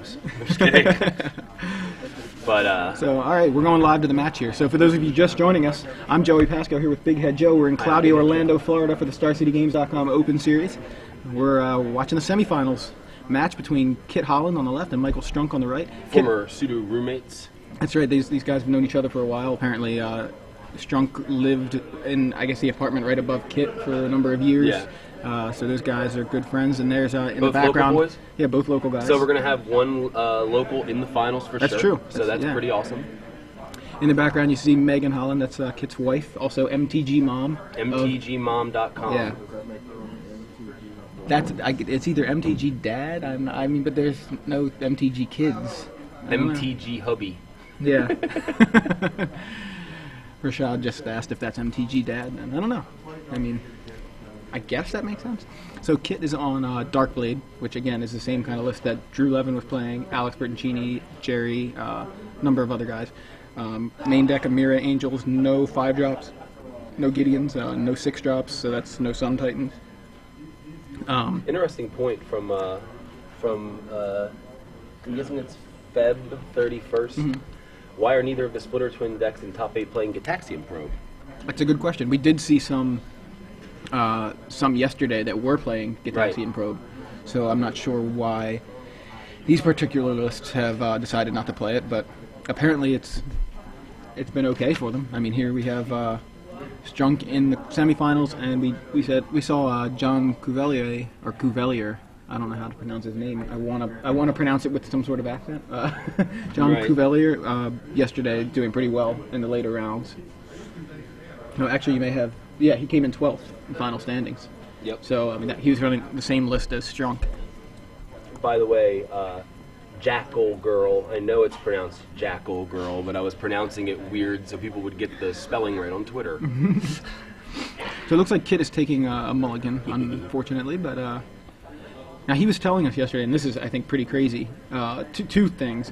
games. I'm just kidding. But So, all right, we're going live to the match here. So, for those of you just joining us, I'm Joey Pasco here with Big Head Joe. We're in cloudy Orlando, Florida for the StarCityGames.com Open Series. We're watching the semifinals match between Kitt Holland on the left and Michael Strunk on the right. Former pseudo roommates. That's right. These guys have known each other for a while. Apparently, Strunk lived in, I guess, the apartment right above Kitt for a number of years. Yeah. So those guys are good friends, and there's in Both the background. local boys? Yeah, both local guys. So we're going to have one local in the finals for sure. That's true. So that's pretty awesome. In the background, you see Megan Holland. That's Kitt's wife, also MTG mom. MTGmom.com. Yeah. It's either MTG dad. I mean, but there's no MTG kids. MTG hubby. Yeah. Rashad just asked if that's MTG dad, and I don't know. I mean, I guess that makes sense. So Kitt is on Darkblade, which again is the same kind of list that Drew Levin was playing, Alex Bertoncini, Jerry, a number of other guys. Main deck Amira Angels, no 5-drops, no Gideons, no 6-drops, so that's no Sun Titans. Interesting point from I'm guessing it's Feb 31st. Mm-hmm. Why are neither of the Splitter Twin decks in top 8 playing Gitaxian Probe? That's a good question. We did see some yesterday that were playing Gitaxian Probe, so I'm not sure why these particular lists have decided not to play it, but apparently it's been okay for them. I mean, here we have Strunk in the semifinals, and we saw John Cuvelier. I don't know how to pronounce his name. I want to pronounce it with some sort of accent. John Cuvelier yesterday doing pretty well in the later rounds. No, actually, you may have. Yeah, he came in 12th in final standings. Yep. So I mean, he was running the same list as Strunk. By the way, Jackal Girl. I know it's pronounced Jackal Girl, but I was pronouncing it weird so people would get the spelling right on Twitter. So it looks like Kitt is taking a mulligan, unfortunately, but now he was telling us yesterday, and this is, I think, pretty crazy. Two things.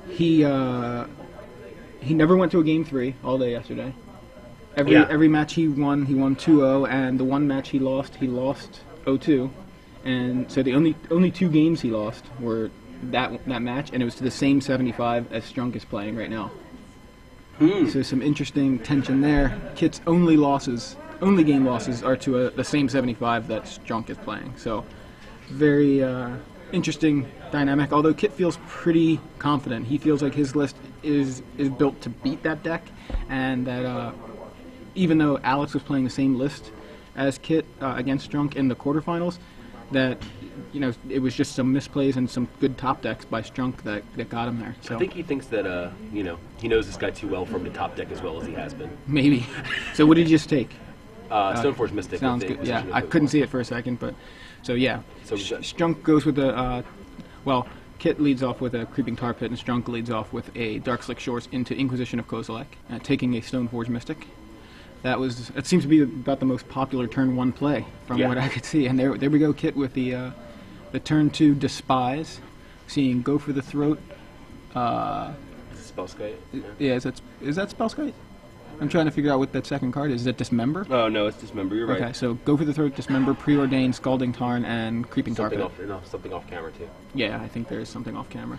He never went to a game 3 all day yesterday. Every match he won 2-0, and the one match he lost 0-2. And so the only 2 games he lost were that match, and it was to the same 75 as Strunk is playing right now. So some interesting tension there. Kitt's only game losses are to the same 75 that Strunk is playing. So very interesting dynamic. Although Kitt feels pretty confident. He feels like his list is built to beat that deck, and that even though Alex was playing the same list as Kitt against Strunk in the quarterfinals, that it was just some misplays and some good top decks by Strunk that got him there. So I think he thinks that he knows this guy too well for him to top deck as well as he has been. Maybe. So what did you just take? Stoneforge Mystic. Sounds good. Yeah, I couldn't see it for a second, but so yeah. So Strunk goes with the Kitt leads off with a Creeping Tar Pit, and Strunk leads off with a Dark Slick Shores into Inquisition of Kozilek, taking a Stoneforge Mystic. It seems to be about the most popular turn 1 play from what I could see. And there we go, Kitt with the turn 2 Despise, seeing Go for the Throat. Spellskite. Yeah, is that Spellskite? I'm trying to figure out what that second card is. Is it Dismember? Oh no, it's Dismember. You're right. Okay, so Go for the Throat, Dismember, Preordain, Scalding Tarn, and Creeping Tar Pit. Something off camera too. Yeah, I think there is something off camera.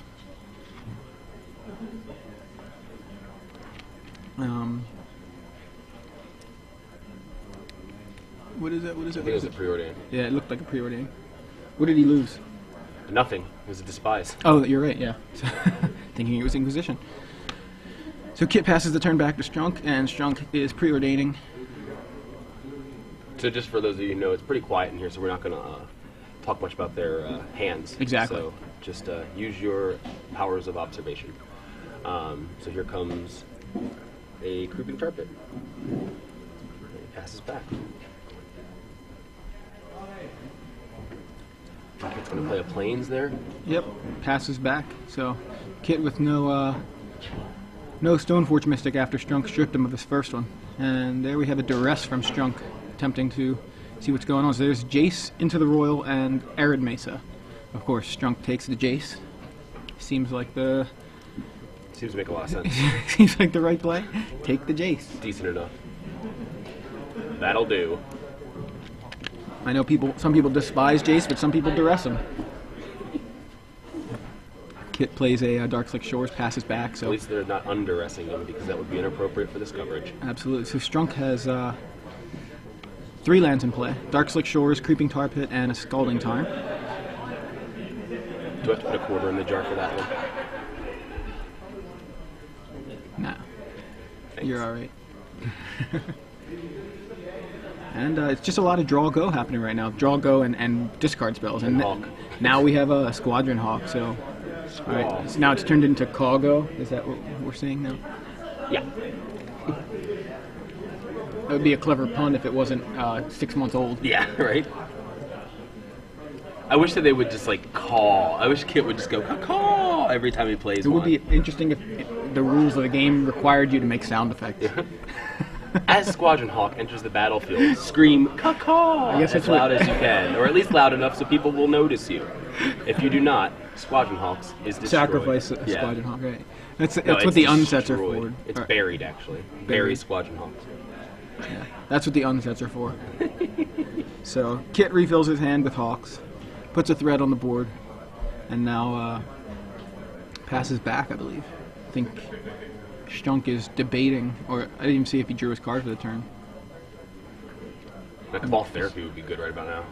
What is it? I think it was a Preordain. Yeah, it looked like a Preordain. What did he lose? Nothing. It was a Despise. Oh, you're right, yeah. Thinking it was Inquisition. So Kitt passes the turn back to Strunk, and Strunk is preordaining. So just for those of you who know, it's pretty quiet in here, so we're not going to talk much about their hands. Exactly. So just use your powers of observation. So here comes a Creeping Tar Pit. He passes back. Kitt's going to play a Plains there. Yep, passes back. So Kitt with no Stoneforge Mystic after Strunk stripped him of his first one. And there we have a Duress from Strunk, attempting to see what's going on. So there's Jace into the Royal and Arid Mesa. Of course, Strunk takes the Jace. Seems to make a lot of sense. Seems like the right play. Take the Jace. Decent enough. That'll do. I know some people despise Jace, but some people duress him. Kitt plays a Dark Slick Shores, passes back. At So least they're not under-essing him, because that would be inappropriate for this coverage. absolutely. So Strunk has 3 lands in play: Dark Slick Shores, Creeping Tar Pit, and a Scalding Tarn. Do I have to put a quarter in the jar for that one? Nah, Thanks. you're all right. And it's just a lot of draw go happening right now. Draw go and discard spells. And Hawk. Now we have a Squadron Hawk. So all right, so now it's turned into Caw Go. Is that what we're seeing now? Yeah. That would be a clever pun if it wasn't 6 months old. Yeah, right? I wish that they would just, like, call. I wish Kitt would just go, caw every time he plays It would one. be interesting if the rules of the game required you to make sound effects. As Squadron Hawk enters the battlefield, scream caw I guess as that's what- loud as you can, or at least loud enough so people will notice you. If you do not, Squadron Hawks is destroyed. Sacrifice a Yeah. Squadron Hawk, right? That's No, what it's the unsets are destroyed. for. It's Or- buried, actually. Bury Squadron Hawks. Yeah, that's what the unsets are for. So Kitt refills his hand with Hawks, puts a threat on the board, and now passes back, I believe. I think Strunk is debating, or I didn't even see if he drew his card for the turn. That ball therapy would be good right about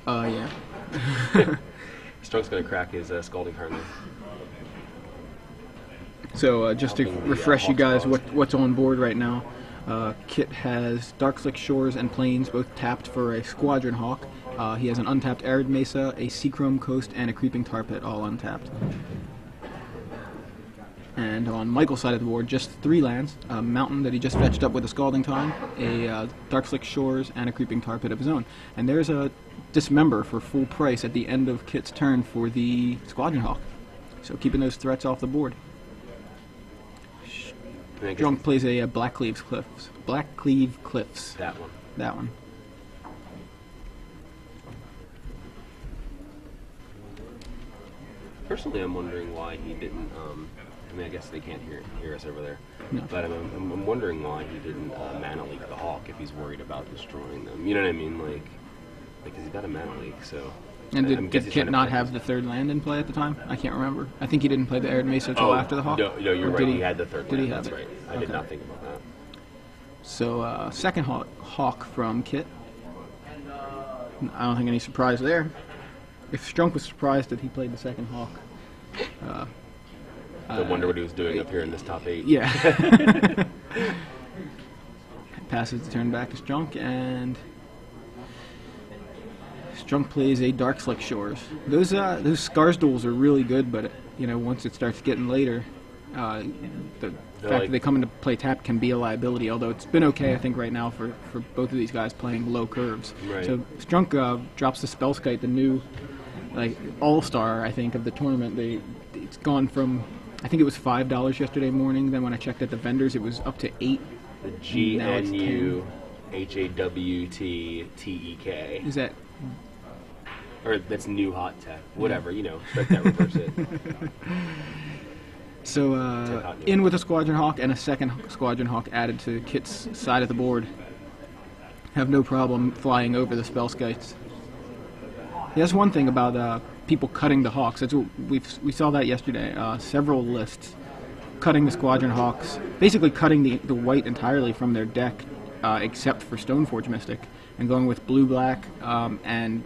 now. Yeah. Strunk's going to crack his Scalding Tarn. So just to Helping the, refresh you Hawks guys, cause. what's on board right now. Kitt has Dark Slick Shores and Plains both tapped for a Squadron Hawk. He has an untapped Arid Mesa, a Seachrome Coast, and a Creeping Tar Pit, all untapped. And on Michael's side of the board, just 3 lands: a mountain that he just fetched up with a Scalding Tarn, a Dark Slick Shores, and a Creeping Tar Pit of his own. And there's a Dismember for full price at the end of Kitt's turn for the Squadron Hawk. So keeping those threats off the board. Strunk plays a Blackcleave Cliffs. Blackcleave Cliffs. That one. That one. Personally, I'm wondering why he didn't. I mean, I guess they can't hear us over there. No. But I'm wondering why he didn't mana leak the Hawk if he's worried about destroying them. You know what I mean? Like, because he's got a mana leak, so. And I'm did guessing he's Kitt trying to not protect have the 3rd land in play at the time? I can't remember. I think he didn't play the Arid Mesa until after the Hawk. No, you're Or right. did He had the 3rd did land. he have That's it? right. I did Okay. not think about that. So, second Hawk from Kitt. I don't think any surprise there. If Strunk was surprised that he played the second Hawk. I wonder what he was doing up here in this top 8. Yeah. Passes the turn back to Strunk, and Strunk plays a Dark Slick Shores. Those Scars duels are really good, but once it starts getting later, the fact that they come into play tapped can be a liability. Although it's been okay, I think, right now for both of these guys playing low curves. Right. So Strunk drops the Spellskite, the new all-star, I think, of the tournament. It's gone from, I think it was $5 yesterday morning. Then when I checked at the vendors, it was up to $8. The Now it's 10. GNUHAWTTEK. Is that? Or that's new hot tech. Whatever, strike that, reverse it. So in with a Squadron Hawk and a second Squadron Hawk added to Kitt's side of the board. Have no problem flying over the Spellskites. That's one thing about people cutting the Hawks. That's what we saw that yesterday. Several lists cutting the Squadron Hawks, basically cutting the white entirely from their deck, except for Stoneforge Mystic, and going with blue-black and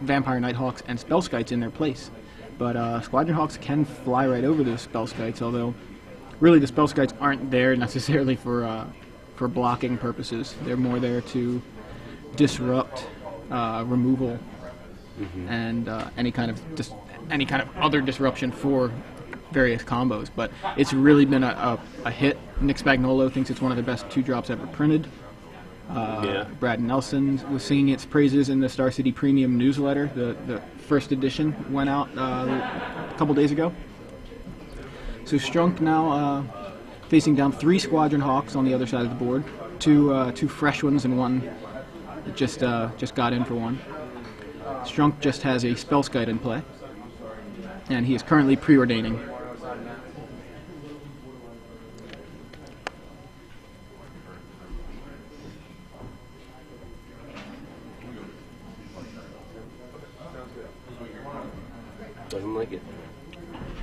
Vampire Nighthawks and Spellskites in their place. But Squadron Hawks can fly right over those Spellskites, although really the Spellskites aren't there necessarily for blocking purposes. They're more there to disrupt removal and any kind of other disruption for various combos. But it's really been a hit. Nick Spagnolo thinks it's one of the best 2-drops ever printed. Brad Nelson was singing its praises in the Star City Premium newsletter. The first edition went out a couple days ago. So Strunk now facing down 3 Squadron Hawks on the other side of the board, two fresh ones and one that just got in for one. Strunk just has a Spellskite in play, and he is currently preordaining. Doesn't like it.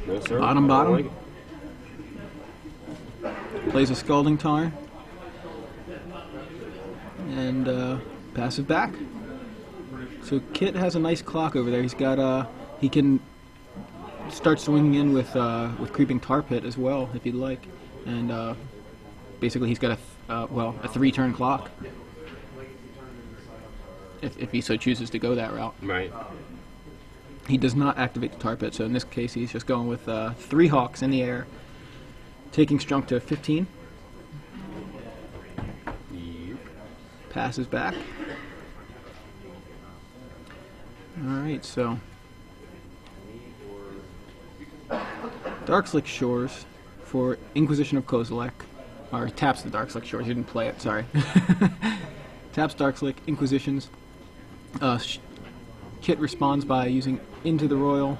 No, sir. Bottom. I don't like it. Plays a Scalding Tarn. And passes back. So Kitt has a nice clock over there. He's got he can start swinging in with Creeping Tar Pit as well if he'd like, and basically he's got a 3-turn clock if he so chooses to go that route. Right. He does not activate the Tar Pit, so in this case he's just going with 3 Hawks in the air, taking Strunk to 15. Passes back. Alright, so Darkslick Shores for Inquisition of Kozilek. Or taps the Darkslick Shores, he didn't play it, sorry. Taps Darkslick, Inquisitions. Kitt responds by using Into the Royal.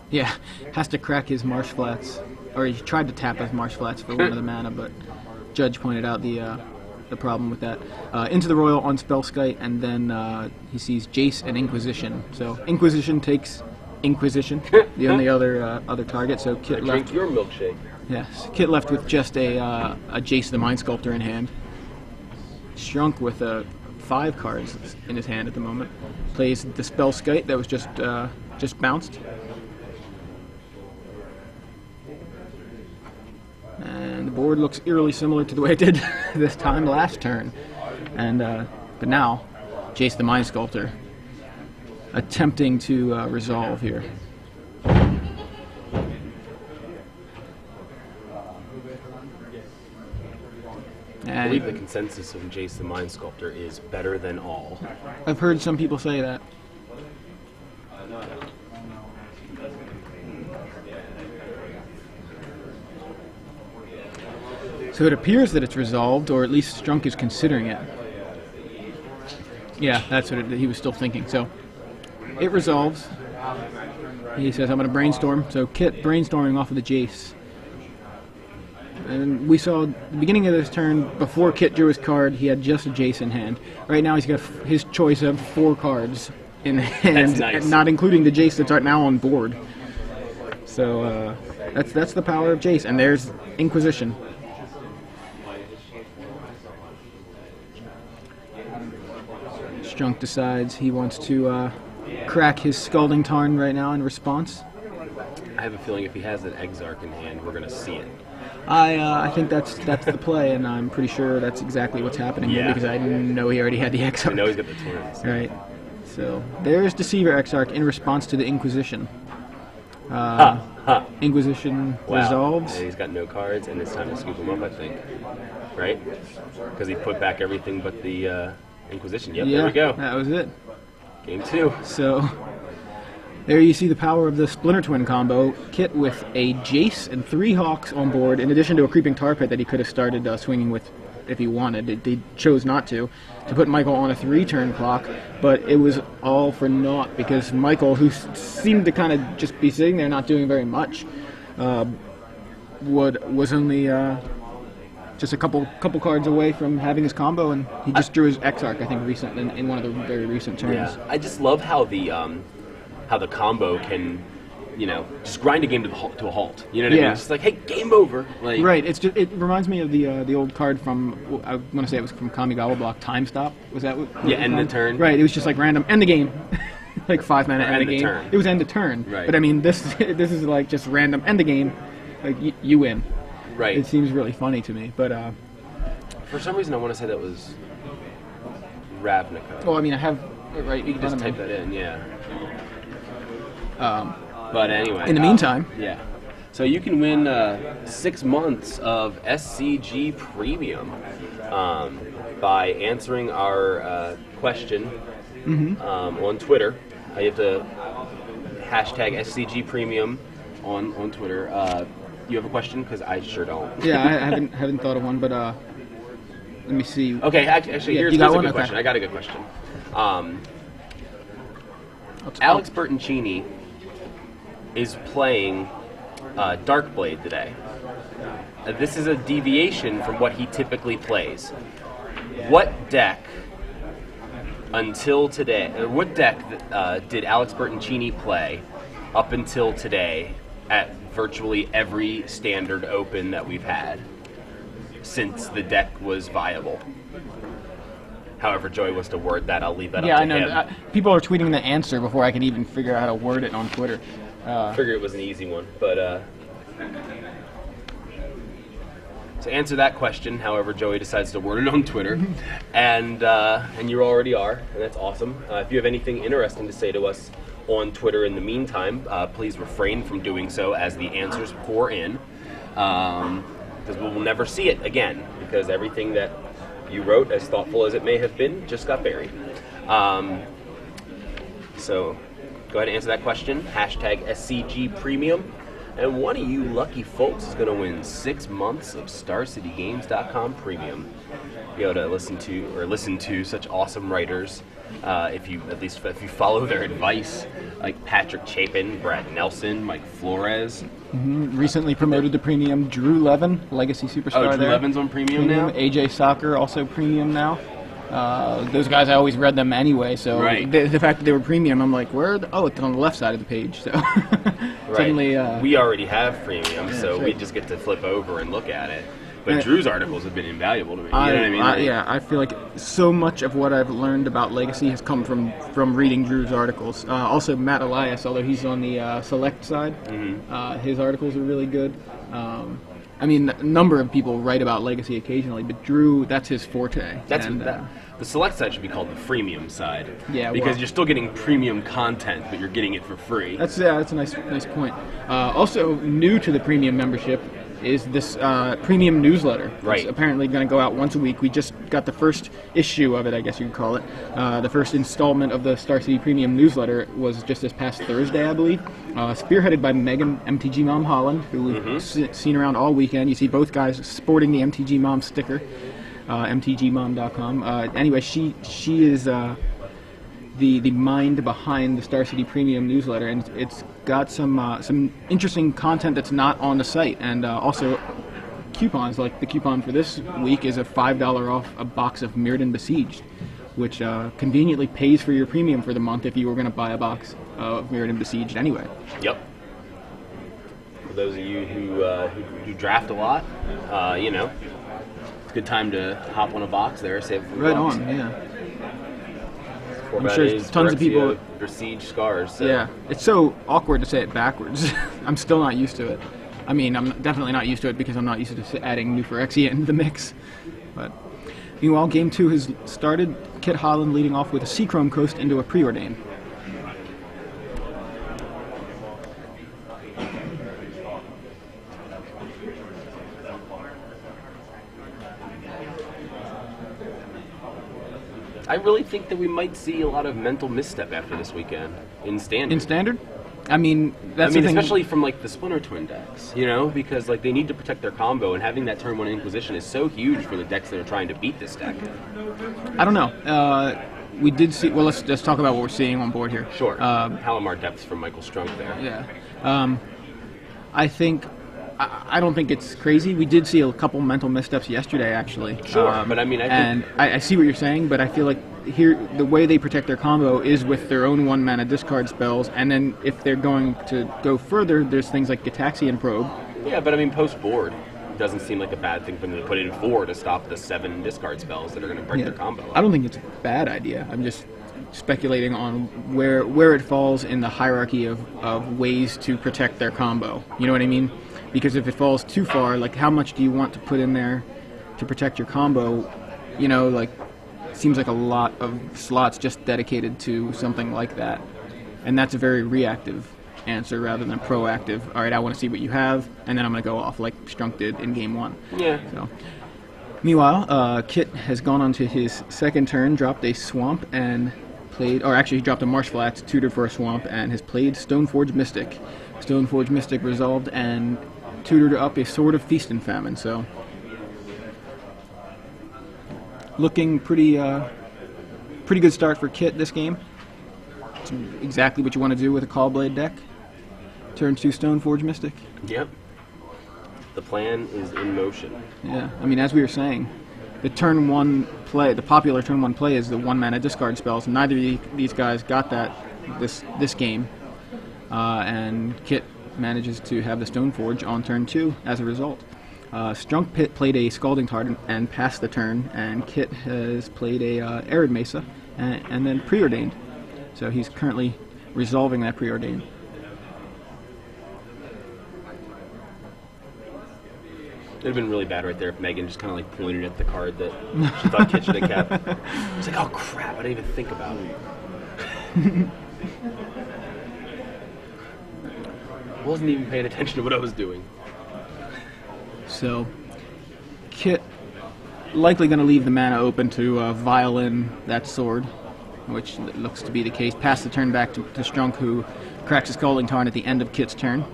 Yeah, has to crack his Marsh Flats. Or he tried to tap his Marsh Flats for 1 of the mana, but Judge pointed out the problem with that. Into the Royal on Spellskite, and then he sees Jace and Inquisition. So Inquisition takes Inquisition, the only other target. So Kitt left. Drink your milkshake. Yes, Kitt left with just a Jace the Mind Sculptor in hand. Strunk with 5 cards in his hand at the moment. Plays the Spellskite that was just bounced. And the board looks eerily similar to the way it did this time last turn. And but now, Jace the Mind Sculptor attempting to resolve here. I believe the consensus of Jace the Mind Sculptor is better than all. I've heard some people say that. So it appears that it's resolved, or at least Strunk is considering it. Yeah, that's what he was still thinking. So it resolves. He says, I'm going to brainstorm. So Kitt brainstorming off of the Jace. And we saw at the beginning of this turn, before Kitt drew his card, he had just a Jace in hand. Right now he's got his choice of 4 cards in hand, that's nice. Not including the Jace that's now on board. So that's the power of Jace. And there's Inquisition. Strunk decides he wants to crack his Scalding Tarn right now in response. I have a feeling if he has an Exarch in hand, we're going to see it. I think that's the play, and I'm pretty sure that's exactly what's happening here because I know he already had the Exarch. I know he's got the twins. Right. So there's Deceiver Exarch in response to the Inquisition. Inquisition resolves. And he's got no cards, and it's time to scoop him up, I think. Right? Because he put back everything but the Inquisition. Yep, yeah, there we go. That was it. Game 2. So there you see the power of the Splinter Twin combo. Kitt with a Jace and 3 Hawks on board, in addition to a Creeping Tar Pit that he could have started swinging with if he wanted. He chose not to put Michael on a 3-turn clock, but it was all for naught because Michael, who seemed to kind of just be sitting there not doing very much, was only just a couple cards away from having his combo, and he just drew his Exarch, I think, in one of the very recent turns. Yeah, I just love how the combo can, just grind a game to a halt. You know what I mean? It's just like, hey, game over. Like, right. It reminds me of the old card from, I want to say it was from Kamigawa Block, Time Stop. Was that what? Yeah, end the turn. Right. It was just like random end the game, like 5 minute end the game. Turn. It was end the turn. Right. But I mean, this is like just random end the game, like you win. Right. It seems really funny to me, but for some reason I want to say that was Ravnica. Well, I mean, I have it right. You can just type that in, yeah. But anyway. In the meantime. Yeah. So you can win 6 months of SCG Premium by answering our question on Twitter. You have to hashtag SCG Premium on Twitter. You have a question? Because I sure don't. Yeah, I haven't thought of one, but let me see. Okay, actually, here's a good question. I got a good question. Alex Bertoncini is playing Darkblade today. This is a deviation from what he typically plays. What deck until today? What deck did Alex Bertoncini play up until today at virtually every standard open that we've had since the deck was viable. However Joey wants to word that, I'll leave that up to him. Yeah, I know. People are tweeting the answer before I can even figure out how to word it on Twitter. I figured it was an easy one, but to answer that question, however Joey decides to word it on Twitter, and you already are, and that's awesome. If you have anything interesting to say to us on Twitter in the meantime, please refrain from doing so as the answers pour in, because we will never see it again, because everything that you wrote, as thoughtful as it may have been, just got buried. So go ahead and answer that question. Hashtag SCG Premium. And one of you lucky folks is going to win 6 months of StarCityGames.com Premium. Be able to listen to such awesome writers. If you follow their advice, like Patrick Chapin, Brad Nelson, Mike Flores. Recently promoted to Premium. Drew Levin, Legacy Superstar. Drew Levin's on Premium now? AJ Soccer, also Premium now. Those guys, I always read them anyway, so right. the fact that they were Premium, I'm like, where? It's on the left side of the page. So right. Suddenly, we already have Premium, so we just get to flip over and look at it. But Drew's articles have been invaluable to me. You know what I mean? I feel like so much of what I've learned about Legacy has come from reading Drew's articles. Also, Matt Elias, although he's on the Select side, his articles are really good. I mean, a number of people write about Legacy occasionally, but Drew, that's his forte. The Select side should be called the freemium side. Yeah, because you're still getting premium content, but you're getting it for free. That's a nice point. Also, new to the premium membership is this premium newsletter. Right. It's apparently going to go out once a week. We just got the first issue of it, I guess you could call it. The first installment of the Star City Premium newsletter was just this past Thursday, I believe. Spearheaded by Megan MTG Mom Holland, who we've seen around all weekend. You see both guys sporting the MTG Mom sticker, mtgmom.com. Anyway, she is the mind behind the Star City Premium newsletter, and it's got some interesting content that's not on the site, and also coupons. Like the coupon for this week is a $5 off a box of Mirrodin Besieged, which conveniently pays for your premium for the month if you were going to buy a box of Mirrodin Besieged anyway. Yep. For those of you who draft a lot, it's a good time to hop on a box there, save a few bucks. On, yeah. I'm sure tons of people Besiege Scars. So. Yeah, it's so awkward to say it backwards. I'm still not used to it. I mean, I'm definitely not used to it because I'm not used to adding New Phyrexia into the mix. But meanwhile, Game 2 has started. Kitt Holland leading off with a Seachrome Coast into a Preordain. I really think that we might see a lot of mental misstep after this weekend in Standard. In Standard? I mean, that's the thing. Especially from the Splinter Twin decks, because they need to protect their combo, and having that turn 1 Inquisition is so huge for the decks that are trying to beat this deck. I don't know. We did see. Well, let's just talk about what we're seeing on board here. Sure. Halimar Depths from Michael Strunk there. Yeah. I don't think it's crazy. We did see a couple mental missteps yesterday, actually. Sure, but I see what you're saying, but I feel like here the way they protect their combo is with their own 1-mana discard spells, and then if they're going to go further, there's things like Gitaxian Probe. Yeah, but post board doesn't seem like a bad thing for them to put in 4 to stop the 7 discard spells that are going to break their combo. I don't think it's a bad idea. I'm just speculating on where it falls in the hierarchy of ways to protect their combo. You know what I mean? Because if it falls too far, how much do you want to put in there to protect your combo? Seems like a lot of slots just dedicated to something like that. And that's a very reactive answer rather than proactive. All right, I want to see what you have, and then I'm going to go off like Strunk did in Game 1. Yeah. So, meanwhile, Kitt has gone on to his second turn, dropped a Swamp, and played, or actually he dropped a Marsh Flats, tutored for a Swamp, and has played Stoneforge Mystic. Stoneforge Mystic resolved and tutored up a Sword of Feast and Famine, so looking pretty good start for Kitt this game. It's exactly what you want to do with a Callblade deck. Turn 2 Stoneforge Mystic. Yep. The plan is in motion. Yeah, as we were saying, the turn 1 play, the popular turn 1 play is the 1-mana discard spells. Neither of these guys got that this game, and Kitt manages to have the Stoneforge on turn 2 as a result. Strunk played a Scalding Tarn and passed the turn, and Kitt has played a Arid Mesa and then Preordained. So he's currently resolving that Preordained. It would have been really bad right there if Megan just kind of like pointed at the card that she thought Kitt should have kept. It's like, oh crap, I didn't even think about it. Wasn't even paying attention to what I was doing. So, Kitt likely going to leave the mana open to violin that sword, which looks to be the case. Pass the turn back to Strunk, who cracks a Scalding Tarn at the end of Kitt's turn.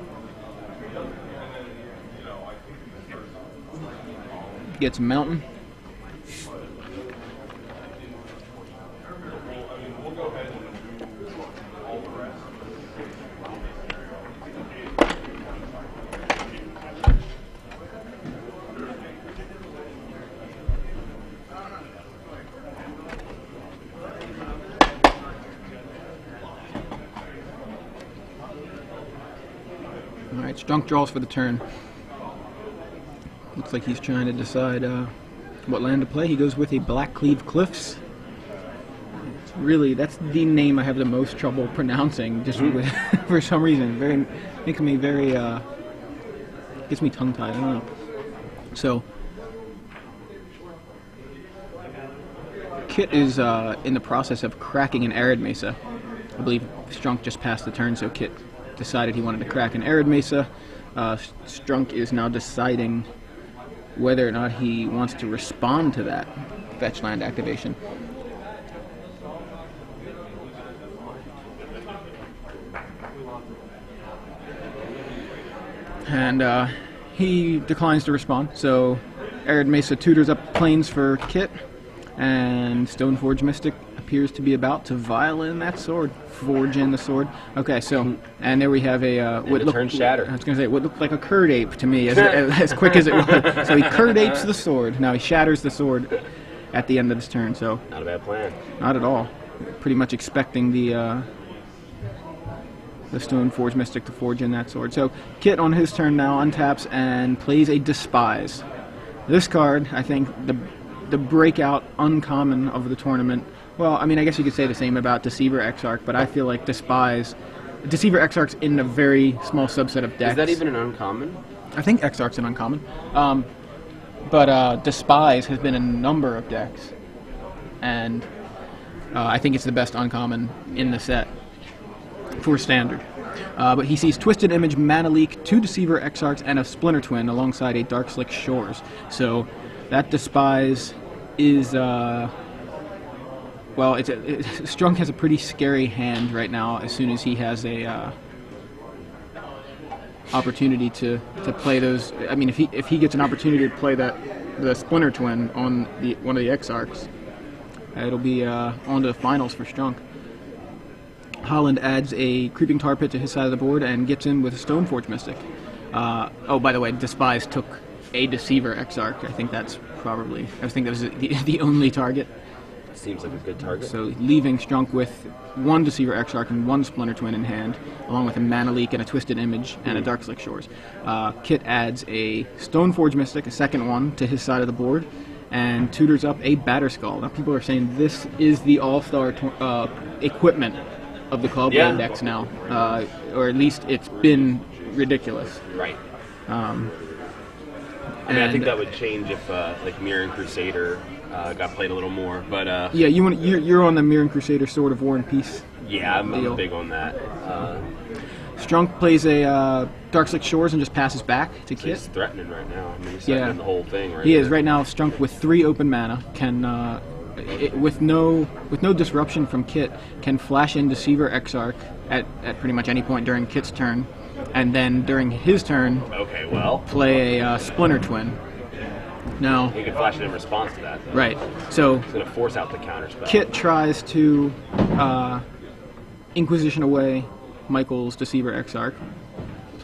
Gets a Mountain. Alright, Strunk draws for the turn. Looks like he's trying to decide what land to play. He goes with a Blackcleave Cliffs. Really, that's the name I have the most trouble pronouncing, just with, for some reason. Gets me tongue-tied, I don't know. So, Kitt is in the process of cracking an Arid Mesa. I believe Strunk just passed the turn, so Kitt decided he wanted to crack an Arid Mesa. Strunk is now deciding whether or not he wants to respond to that fetch land activation. And he declines to respond, so Arid Mesa tutors up plains for Kitt, and Stoneforge Mystic appears to be about to violin that sword, forge in the sword. Okay, so, and there we have a what turn shatter. I was going to say what looked like a curd ape to me, as quick as it was. So he curd apes the sword. Now he shatters the sword at the end of his turn. So not a bad plan. Not at all. Pretty much expecting the Stoneforge Mystic to forge in that sword. So Kitt on his turn now untaps and plays a Despise. This card, I think, the breakout uncommon of the tournament. Well, I mean, I guess you could say the same about Deceiver Exarch, but I feel like Deceiver Exarch's in a very small subset of decks. Is that even an uncommon? I think Exarch's an uncommon. But Despise has been in a number of decks, and I think it's the best uncommon in the set for Standard. But he sees Twisted Image, Mana Leak, 2 Deceiver Exarchs, and a Splinter Twin alongside a Darkslick Shores. So that Despise is... well, Strunk has a pretty scary hand right now. As soon as he has a opportunity to play those, I mean, if he gets an opportunity to play the Splinter Twin on one of the Exarchs, it'll be on to the finals for Strunk. Holland adds a Creeping Tar Pit to his side of the board and gets in with a Stoneforge Mystic. Oh, by the way, Despise took a Deceiver Exarch. I think that was the only target. Seems like a good target. So leaving Strunk with 1 Deceiver Exarch and 1 Splinter Twin in hand, along with a Mana Leak and a Twisted Image and a Darkslick Shores. Kitt adds a Stoneforge Mystic, a second one, to his side of the board, and tutors up a Batterskull. Now people are saying this is the all-star equipment of the Clubland decks now, or at least it's been ridiculous. Right. I mean, I think that would change if like Mirror and Crusader got played a little more, but yeah, you're on the Mirror and Crusader Sword of War and Peace. Yeah, I'm big on that. Strunk plays a Darkslick Shores and just passes back to Kitt. He's threatening right now. I mean, he's threatening the whole thing right He is right now. Strunk with 3 open mana can, with no disruption from Kitt, can flash in Deceiver Exarch at pretty much any point during Kitt's turn, and then during his turn, play a Splinter Twin. No. He can flash it in response to that, though. Right. So he's going to force out the counterspell. Kitt tries to Inquisition away Michael's Deceiver Exarch.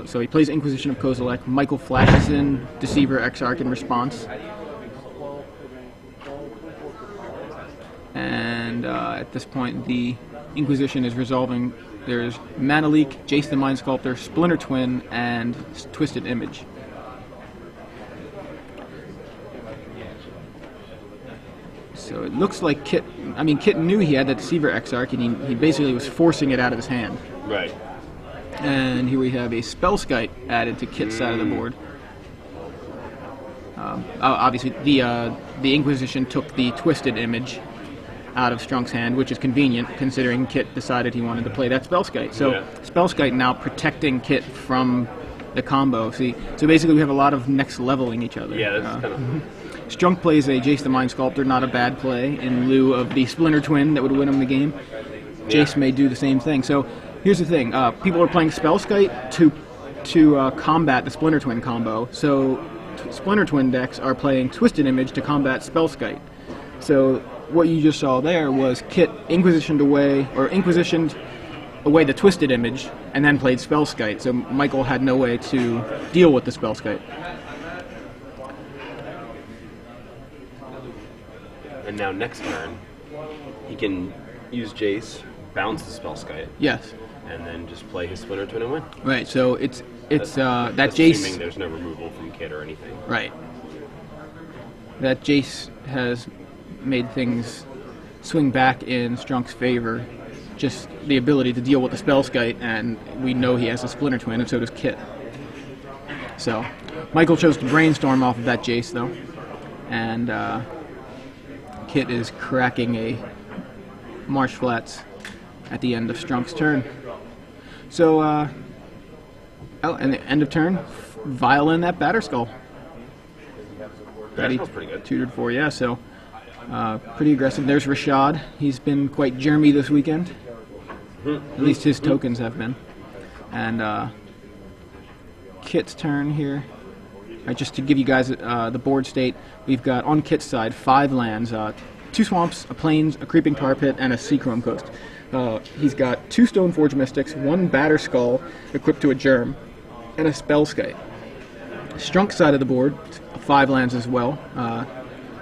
So he plays Inquisition of Kozilek. Michael flashes in Deceiver Exarch in response. And at this point, the Inquisition is resolving there's Manalik, Jace the Mind Sculptor, Splinter Twin, and Twisted Image. So it looks like Kitt knew he had that Deceiver Exarch, and he basically was forcing it out of his hand. Right. And here we have a Spellskite added to Kitt's side of the board. Obviously, the Inquisition took the Twisted Image out of Strunk's hand, which is convenient considering Kitt decided he wanted to play that Spellskite. So Spellskite now protecting Kitt from the combo. So basically we have a lot of next leveling each other. Yeah, that's kind of... Strunk plays a Jace the Mind Sculptor, not a bad play, in lieu of the Splinter Twin that would win him the game. Jace may do the same thing. So here's the thing. People are playing Spellskite to combat the Splinter Twin combo. So Splinter Twin decks are playing Twisted Image to combat Spellskite. So what you just saw there was Kitt Inquisitioned away the Twisted Image and then played Spellskite. So Michael had no way to deal with the Spellskite. And now next turn, he can use Jace, bounce the Spellskite. Yes. And then just play his Splinter Twin and win. Right. So it's that Jace. Jace. There's no removal from Kitt or anything. Right. That Jace has made things swing back in Strunk's favor. Just the ability to deal with the Spellskite, and we know he has a Splinter Twin, and so does Kitt. So Michael chose to brainstorm off of that Jace, though, and Kitt is cracking a Marsh Flats at the end of Strunk's turn. So, and the end of turn, Violin that Batterskull. That's pretty good. Tutored for, yeah, so pretty aggressive. There's Rashad. He's been quite germy this weekend. At least his tokens have been. And Kitt's turn here. Just to give you guys the board state, we've got on Kitt's side 5 lands, 2 swamps, a plains, a creeping tar pit, and a Seachrome Coast. He's got 2 Stoneforge Mystics, 1 Batterskull equipped to a Germ, and a Spellskite. Strunk's side of the board, 5 lands as well.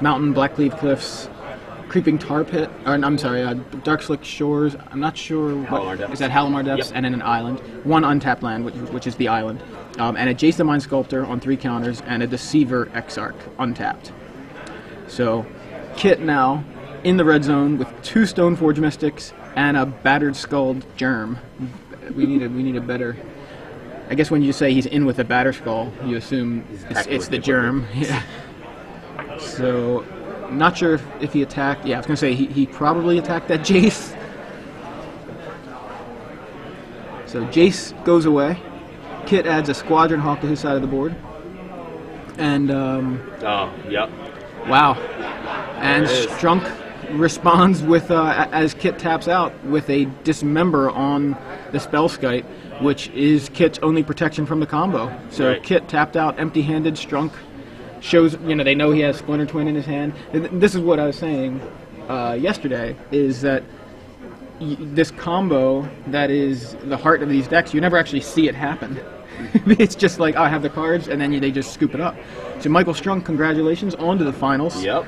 Mountain, Blackleaf Cliffs, Creeping Tar Pit, Darkslick Shores, I'm not sure what, is that Halimar Depths, and then an island. 1 untapped land, which is the island. And a Jace the Mind Sculptor on 3 counters, and a Deceiver Exarch, untapped. So, Kitt now in the red zone with 2 Stoneforge Mystics and a Battered Skulled Germ. We need a better... I guess when you say he's in with a Batterskull, you assume it's the Germ. Yeah. So, not sure if he attacked... Yeah, I was going to say he probably attacked that Jace. So Jace goes away. Kitt adds a Squadron Hawk to his side of the board. And, yep. Wow. And Strunk responds with, as Kitt taps out, with a Dismember on the Spellskite, which is Kitt's only protection from the combo. So right. Kitt tapped out empty-handed. Strunk shows, they know he has Splinter Twin in his hand. This is what I was saying yesterday, is that this combo that is the heart of these decks, you never actually see it happen. It's just like, I have the cards, and then they just scoop it up. So Michael Strunk, congratulations, on to the finals. Yep.